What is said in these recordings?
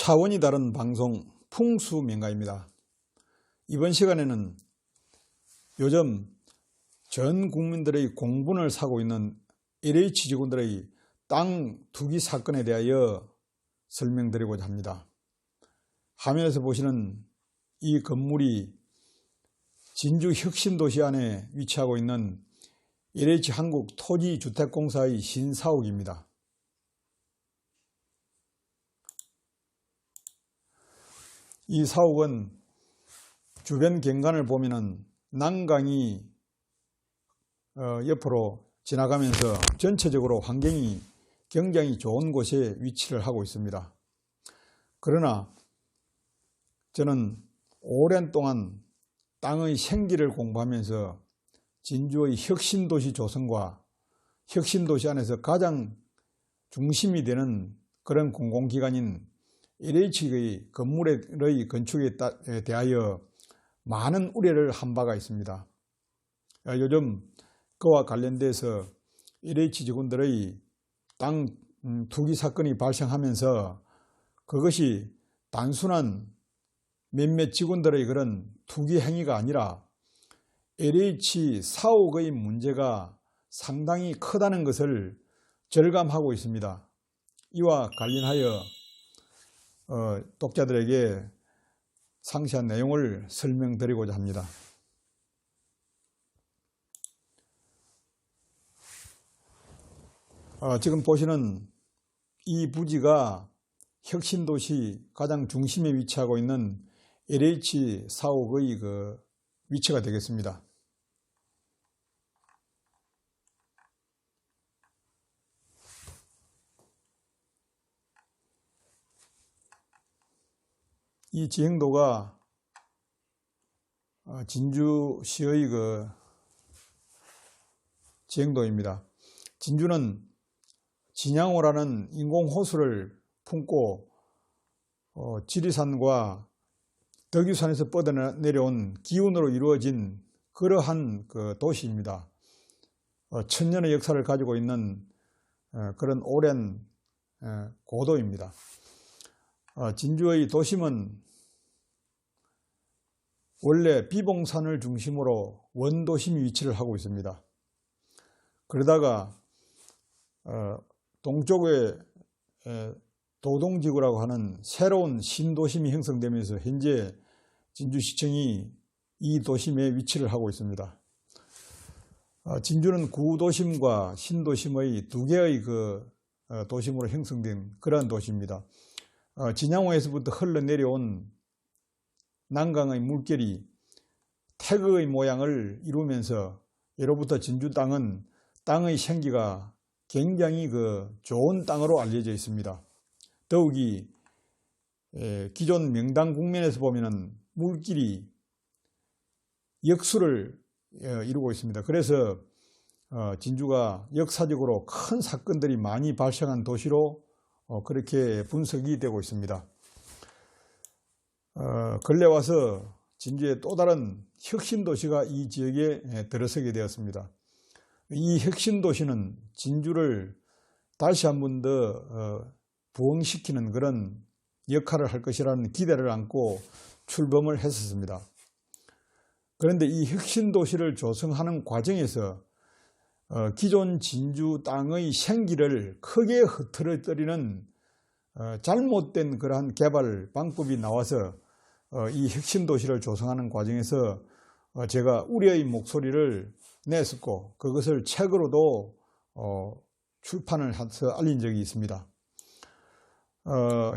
차원이 다른 방송 풍수명가입니다. 이번 시간에는 요즘 전 국민들의 공분을 사고 있는 LH 직원들의 땅 투기 사건에 대하여 설명드리고자 합니다. 화면에서 보시는 이 건물이 진주 혁신도시 안에 위치하고 있는 LH 한국토지주택공사의 신사옥입니다. 이 사옥은 주변 경관을 보면은 난강이 옆으로 지나가면서 전체적으로 환경이 굉장히 좋은 곳에 위치를 하고 있습니다. 그러나 저는 오랜 동안 땅의 생기를 공부하면서 진주의 혁신도시 조성과 혁신도시 안에서 가장 중심이 되는 그런 공공기관인 LH의 건물의 건축에 대하여 많은 우려를 한 바가 있습니다. 요즘 그와 관련돼서 LH 직원들의 땅 투기 사건이 발생하면서 그것이 단순한 몇몇 직원들의 그런 투기 행위가 아니라 LH 사옥의 문제가 상당히 크다는 것을 절감하고 있습니다. 이와 관련하여 독자들에게 상세한 내용을 설명드리고자 합니다. 지금 보시는 이 부지가 혁신도시 가장 중심에 위치하고 있는 LH 사옥의 위치가 되겠습니다. 이 지형도가 진주시의 지형도입니다. 진주는 진양호라는 인공호수를 품고 지리산과 덕유산에서 뻗어내려온 기운으로 이루어진 그러한 도시입니다. 천년의 역사를 가지고 있는 그런 오랜 고도입니다. 진주의 도심은 원래 비봉산을 중심으로 원도심이 위치를 하고 있습니다. 그러다가 동쪽에 도동지구라고 하는 새로운 신도심이 형성되면서 현재 진주시청이 이 도심에 위치를 하고 있습니다. 진주는 구도심과 신도심의 두 개의 도심으로 형성된 그러한 도시입니다. 진양호에서부터 흘러내려온 난강의 물결이 태극의 모양을 이루면서 예로부터 진주 땅은 땅의 생기가 굉장히 좋은 땅으로 알려져 있습니다. 더욱이 기존 명당 국면에서 보면은 물길이 역수를 이루고 있습니다. 그래서 진주가 역사적으로 큰 사건들이 많이 발생한 도시로 그렇게 분석이 되고 있습니다. 근래 와서 진주의 또 다른 혁신도시가 이 지역에 들어서게 되었습니다. 이 혁신도시는 진주를 다시 한 번 더 부흥시키는 그런 역할을 할 것이라는 기대를 안고 출범을 했었습니다. 그런데 이 혁신도시를 조성하는 과정에서 기존 진주 땅의 생기를 크게 흐트러뜨리는 잘못된 그러한 개발 방법이 나와서 이 혁신도시를 조성하는 과정에서 제가 우려의 목소리를 냈었고 그것을 책으로도 출판을 해서 알린 적이 있습니다.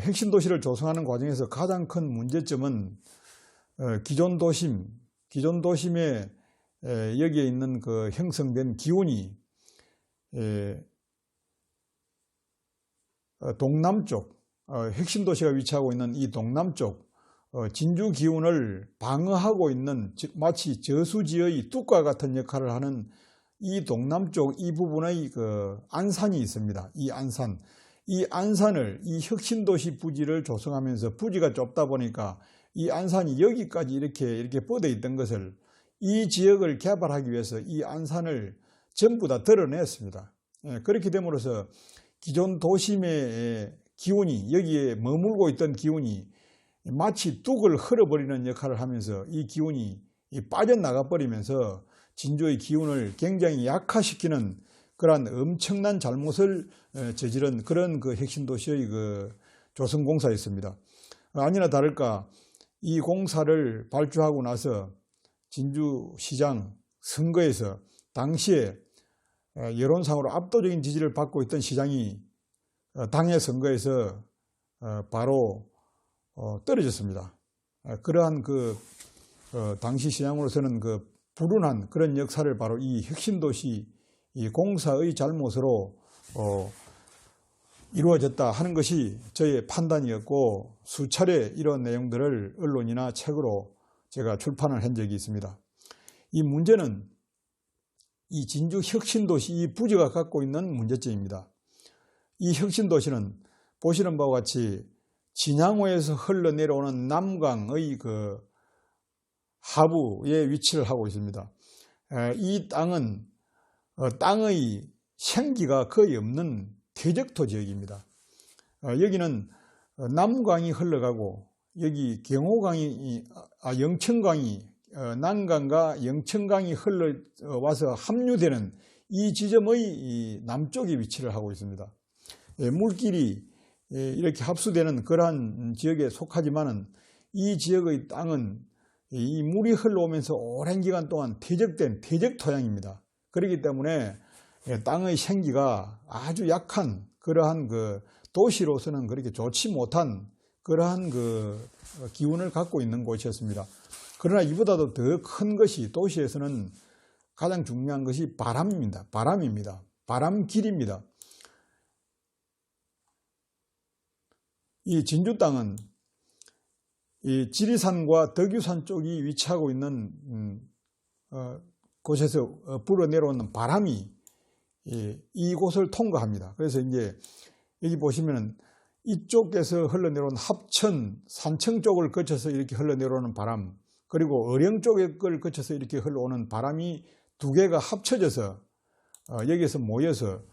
혁신도시를 조성하는 과정에서 가장 큰 문제점은 기존 도심에 여기에 있는 형성된 기운이 동남쪽 혁신도시가 위치하고 있는 이 동남쪽 진주 기운을 방어하고 있는 마치 저수지의 뚝과 같은 역할을 하는 이 동남쪽 이 부분의 안산이 있습니다. 이 안산을 이 혁신도시 부지를 조성하면서 부지가 좁다 보니까 이 안산이 여기까지 이렇게 뻗어 있던 것을 이 지역을 개발하기 위해서 이 안산을 전부 다 드러냈습니다. 그렇게 됨으로써 기존 도심의 기운이, 여기에 머물고 있던 기운이 마치 뚝을 흘어버리는 역할을 하면서 이 기운이 빠져나가 버리면서 진주의 기운을 굉장히 약화시키는 그러한 엄청난 잘못을 저지른 그런 그 혁신도시의 그 조선공사였습니다. 아니나 다를까 이 공사를 발주하고 나서 진주시장 선거에서 당시에 여론상으로 압도적인 지지를 받고 있던 시장이 당해 선거에서 바로 떨어졌습니다. 그러한 그 당시 시장으로서는 그 불운한 그런 역사를 바로 이 혁신도시 이 공사의 잘못으로 이루어졌다 하는 것이 저의 판단이었고, 수차례 이런 내용들을 언론이나 책으로 제가 출판을 한 적이 있습니다. 이 문제는 이 진주 혁신도시 이 부지가 갖고 있는 문제점입니다. 이 혁신도시는 보시는 바와 같이 진양호에서 흘러내려오는 남강의 그 하부에 위치를 하고 있습니다. 이 땅은 땅의 생기가 거의 없는 퇴적토 지역입니다. 여기는 남강이 흘러가고 여기 경호강이, 영천강이, 난강과 영천강이 흘러와서 합류되는 이 지점의 남쪽에 위치를 하고 있습니다. 물길이 이렇게 합수되는 그러한 지역에 속하지만은 이 지역의 땅은 이 물이 흘러오면서 오랜 기간 동안 퇴적된 퇴적토양입니다. 그렇기 때문에 땅의 생기가 아주 약한 그러한 그 도시로서는 그렇게 좋지 못한 그러한 그 기운을 갖고 있는 곳이었습니다. 그러나 이보다도 더 큰 것이 도시에서는 가장 중요한 것이 바람입니다. 바람길입니다. 이 진주 땅은 이 지리산과 덕유산 쪽이 위치하고 있는 곳에서 불어내려오는 바람이 이곳을 통과합니다. 그래서 이제 여기 보시면은 이쪽에서 흘러내려온 합천, 산청 쪽을 거쳐서 이렇게 흘러내려오는 바람, 그리고 어령 쪽을 거쳐서 이렇게 흘러오는 바람이 두 개가 합쳐져서 여기에서 모여서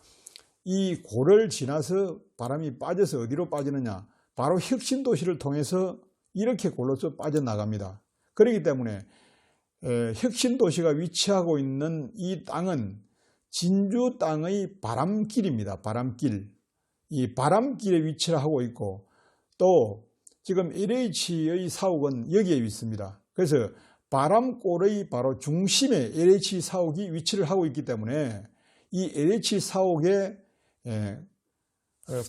이 고를 지나서 바람이 빠져서 어디로 빠지느냐, 바로 혁신도시를 통해서 이렇게 골로서 빠져나갑니다. 그렇기 때문에 혁신도시가 위치하고 있는 이 땅은 진주 땅의 바람길입니다. 바람길. 이 바람길에 위치를 하고 있고, 또 지금 LH의 사옥은 여기에 있습니다. 그래서 바람골의 바로 중심에 LH 사옥이 위치를 하고 있기 때문에 이 LH 사옥의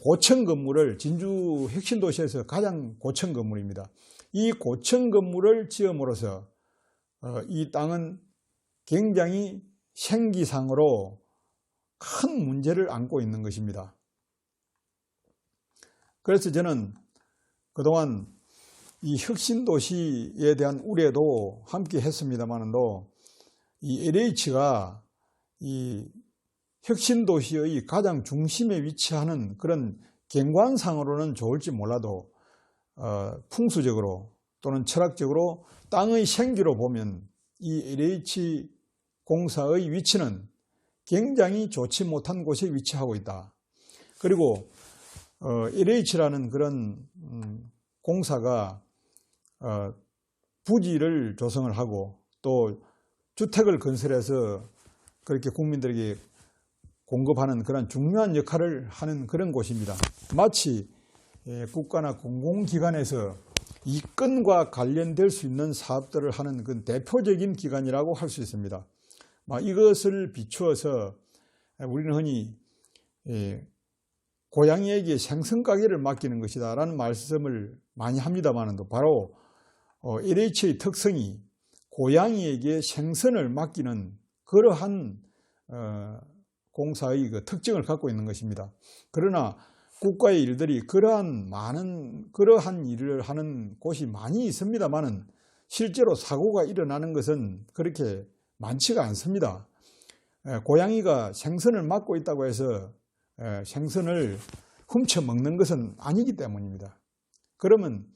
고층 건물을, 진주 혁신도시에서 가장 고층 건물입니다. 이 고층 건물을 지음으로써 이 땅은 굉장히 생기상으로 큰 문제를 안고 있는 것입니다. 그래서 저는 그동안 이 혁신도시에 대한 우려도 함께 했습니다만도 이 LH가 이 혁신도시의 가장 중심에 위치하는 그런 경관상으로는 좋을지 몰라도 풍수적으로 또는 철학적으로 땅의 생기로 보면 이 LH 공사의 위치는 굉장히 좋지 못한 곳에 위치하고 있다. 그리고 LH라는 그런 공사가 부지를 조성을 하고 또 주택을 건설해서 그렇게 국민들에게 공급하는 그런 중요한 역할을 하는 그런 곳입니다. 마치 국가나 공공기관에서 이권과 관련될 수 있는 사업들을 하는 그 대표적인 기관이라고 할 수 있습니다. 이것을 비추어서 우리는 흔히 고양이에게 생선가게를 맡기는 것이다 라는 말씀을 많이 합니다만도 바로 LH의 특성이 고양이에게 생선을 맡기는 그러한 공사의 그 특징을 갖고 있는 것입니다. 그러나 국가의 일들이 그러한 일을 하는 곳이 많이 있습니다만은 실제로 사고가 일어나는 것은 그렇게 많지가 않습니다. 고양이가 생선을 맡고 있다고 해서 생선을 훔쳐 먹는 것은 아니기 때문입니다. 그러면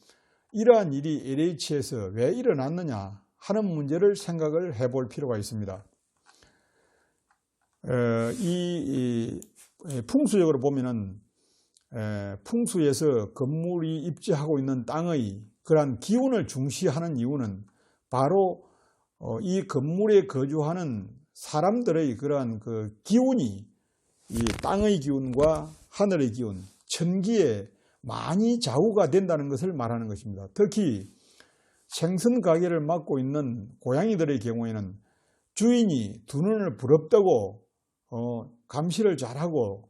이러한 일이 LH에서 왜 일어났느냐 하는 문제를 생각을 해볼 필요가 있습니다. 이 풍수적으로 보면은 풍수에서 건물이 입지하고 있는 땅의 그러한 기운을 중시하는 이유는 바로 이 건물에 거주하는 사람들의 그러한 그 기운이 이 땅의 기운과 하늘의 기운, 천기에 많이 좌우가 된다는 것을 말하는 것입니다. 특히 생선 가게를 맡고 있는 고양이들의 경우에는 주인이 두 눈을 부릅뜨고 감시를 잘하고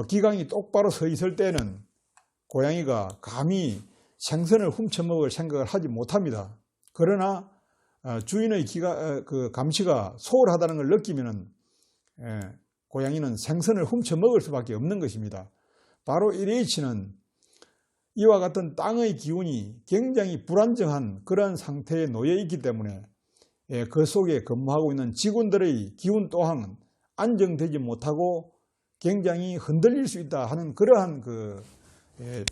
기강이 똑바로 서 있을 때는 고양이가 감히 생선을 훔쳐먹을 생각을 하지 못합니다. 그러나 주인의 감시가 소홀하다는 걸 느끼면 고양이는 생선을 훔쳐먹을 수밖에 없는 것입니다. 바로 LH는 이와 같은 땅의 기운이 굉장히 불안정한 그런 상태에 놓여 있기 때문에 그 속에 근무하고 있는 직원들의 기운 또한 안정되지 못하고 굉장히 흔들릴 수 있다 하는 그러한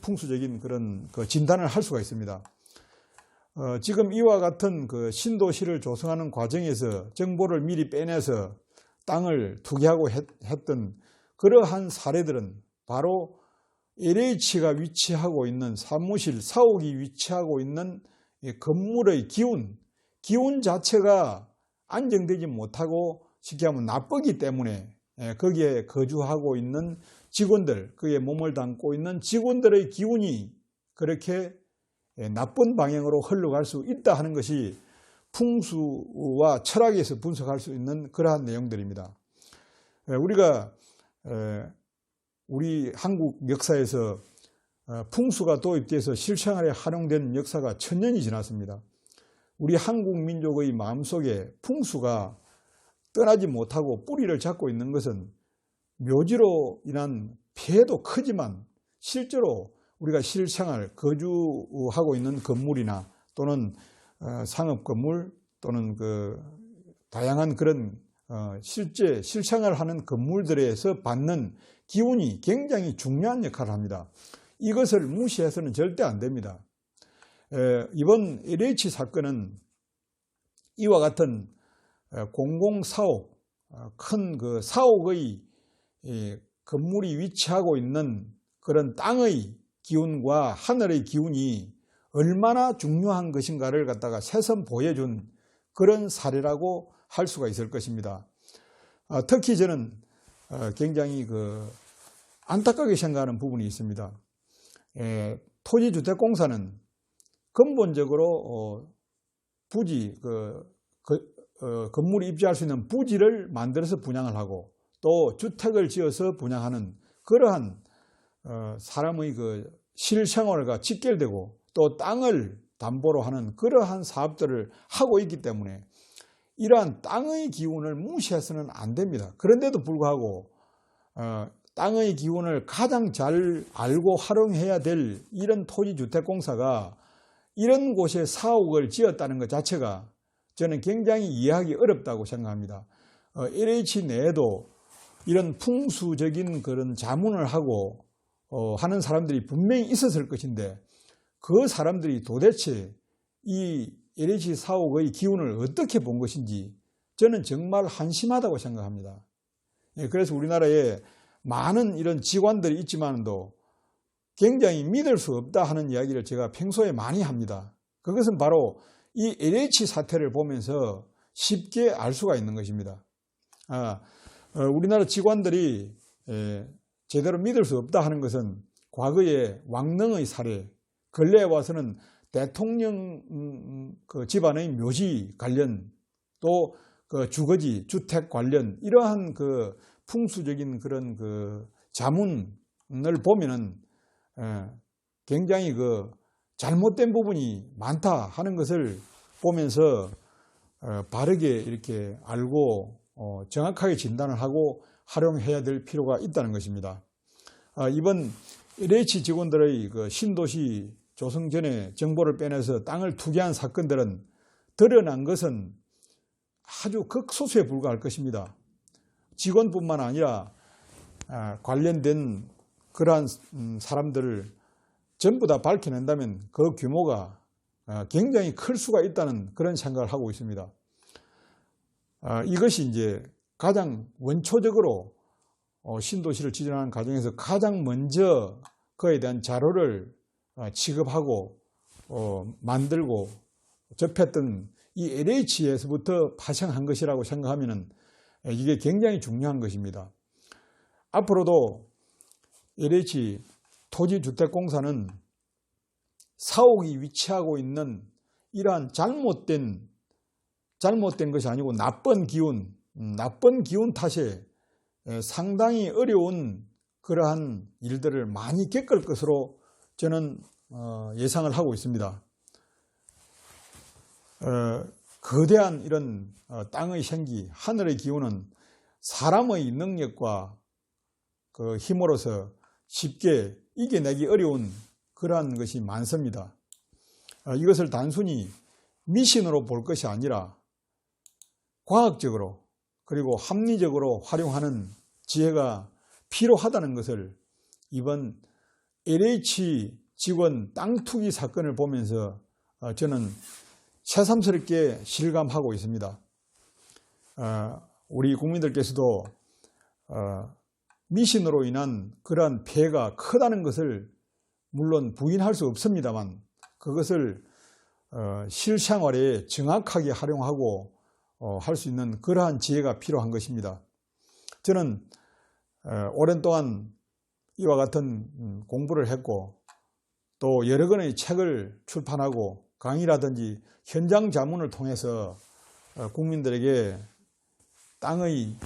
풍수적인 그런 진단을 할 수가 있습니다. 지금 이와 같은 신도시를 조성하는 과정에서 정보를 미리 빼내서 땅을 투기하고 했던 그러한 사례들은 바로 LH가 위치하고 있는 사무실, 사옥이 위치하고 있는 건물의 기운 자체가 안정되지 못하고 쉽게 하면 나쁘기 때문에 거기에 거주하고 있는 직원들, 거기에 몸을 담고 있는 직원들의 기운이 그렇게 나쁜 방향으로 흘러갈 수 있다 하는 것이 풍수와 철학에서 분석할 수 있는 그러한 내용들입니다. 우리가 우리 한국 역사에서 풍수가 도입돼서 실생활에 활용된 역사가 1000년이 지났습니다. 우리 한국 민족의 마음속에 풍수가 떠나지 못하고 뿌리를 잡고 있는 것은 묘지로 인한 피해도 크지만 실제로 우리가 실생활 거주하고 있는 건물이나 또는 상업 건물 또는 다양한 그런 실제 실생활하는 건물들에서 받는 기운이 굉장히 중요한 역할을 합니다. 이것을 무시해서는 절대 안 됩니다. 이번 LH 사건은 이와 같은 공공사옥, 큰 사옥의 건물이 위치하고 있는 그런 땅의 기운과 하늘의 기운이 얼마나 중요한 것인가를 갖다가 새삼 보여준 그런 사례라고 할 수가 있을 것입니다. 특히 저는 굉장히 안타깝게 생각하는 부분이 있습니다. 토지주택공사는 근본적으로 부지, 건물이 입지할 수 있는 부지를 만들어서 분양을 하고 또 주택을 지어서 분양하는 그러한 사람의 실생활과 직결되고 또 땅을 담보로 하는 그러한 사업들을 하고 있기 때문에 이러한 땅의 기운을 무시해서는 안 됩니다. 그런데도 불구하고 땅의 기운을 가장 잘 알고 활용해야 될 이런 토지주택공사가 이런 곳에 사옥을 지었다는 것 자체가 저는 굉장히 이해하기 어렵다고 생각합니다. LH 내에도 이런 풍수적인 그런 자문을 하고 하는 사람들이 분명히 있었을 것인데 그 사람들이 도대체 이 LH 사옥의 기운을 어떻게 본 것인지 저는 정말 한심하다고 생각합니다. 그래서 우리나라에 많은 이런 직관들이 있지만도 굉장히 믿을 수 없다 하는 이야기를 제가 평소에 많이 합니다. 그것은 바로 이 LH 사태를 보면서 쉽게 알 수가 있는 것입니다. 우리나라 직관들이 제대로 믿을 수 없다 하는 것은 과거의 왕릉의 사례, 근래에 와서는 대통령 집안의 묘지 관련 또 주거지, 주택 관련 이러한 풍수적인 그런 자문을 보면은 굉장히 잘못된 부분이 많다 하는 것을 보면서 바르게 이렇게 알고 정확하게 진단을 하고 활용해야 될 필요가 있다는 것입니다. 이번 LH 직원들의 신도시 조성 전에 정보를 빼내서 땅을 투기한 사건들은 드러난 것은 아주 극소수에 불과할 것입니다. 직원뿐만 아니라 관련된 그러한 사람들을 전부 다 밝혀낸다면 그 규모가 굉장히 클 수가 있다는 그런 생각을 하고 있습니다. 이것이 이제 가장 원초적으로 신도시를 지정하는 과정에서 가장 먼저 그에 대한 자료를 취급하고 만들고 접했던 이 LH에서부터 파생한 것이라고 생각하면 이게 굉장히 중요한 것입니다. 앞으로도 LH 토지주택공사는 사옥이 위치하고 있는 이러한 잘못된 것이 아니고 나쁜 기운 탓에 상당히 어려운 그러한 일들을 많이 겪을 것으로 저는 예상을 하고 있습니다. 거대한 이런 땅의 생기, 하늘의 기운은 사람의 능력과 그 힘으로서 쉽게 이겨내기 어려운 그러한 것이 많습니다. 이것을 단순히 미신으로 볼 것이 아니라 과학적으로 그리고 합리적으로 활용하는 지혜가 필요하다는 것을 이번 LH 직원 땅 투기 사건을 보면서 저는 새삼스럽게 실감하고 있습니다. 우리 국민들께서도 미신으로 인한 그러한 폐해가 크다는 것을 물론 부인할 수 없습니다만 그것을 실생활에 정확하게 활용하고 할 수 있는 그러한 지혜가 필요한 것입니다. 저는 오랜 동안 이와 같은 공부를 했고 또 여러 권의 책을 출판하고 강의라든지 현장 자문을 통해서 국민들에게 땅의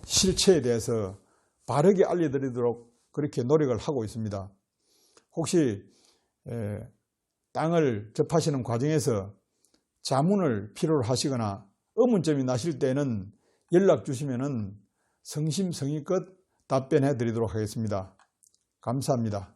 실체에 대해서 바르게 알려드리도록 그렇게 노력을 하고 있습니다. 혹시 땅을 접하시는 과정에서 자문을 필요로 하시거나 의문점이 나실 때는 연락 주시면 성심성의껏 답변해 드리도록 하겠습니다. 감사합니다.